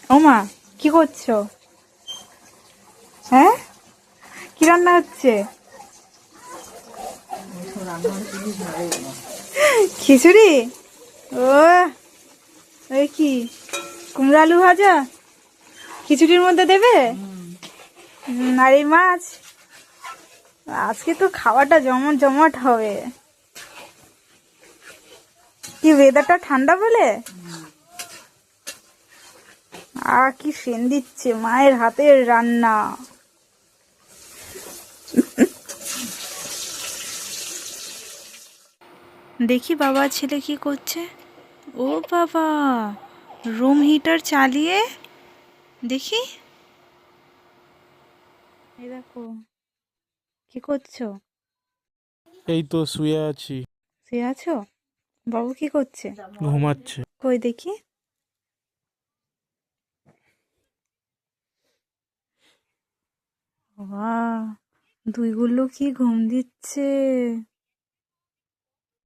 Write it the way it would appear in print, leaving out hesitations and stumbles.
ওমা, কি করছো? হ্যাঁ, কি রান্না হচ্ছে? খিচুড়ি? ও, ওই কি কুমড়ো আলু ভাজা খিচুড়ির মধ্যে দেবে? আর এই মাছ, আজকে তো খাওয়াটা জমট জমট হবে। কি ওয়েদারটা ঠান্ডা বলে? কি সেন দিচ্ছে মায়ের হাতের রান্না। দেখি বাবা ছেলে কি করছে। ও বাবা, রুম হিটার চালিয়ে দেখি। এই দেখো, কি করছো? এই তো শুয়ে আছি। শুয়ে আছো? বাবু কি করছে? ঘুমাচ্ছে। কই দেখি। বাবা, দুই গুল্লু কি ঘুম দিচ্ছে।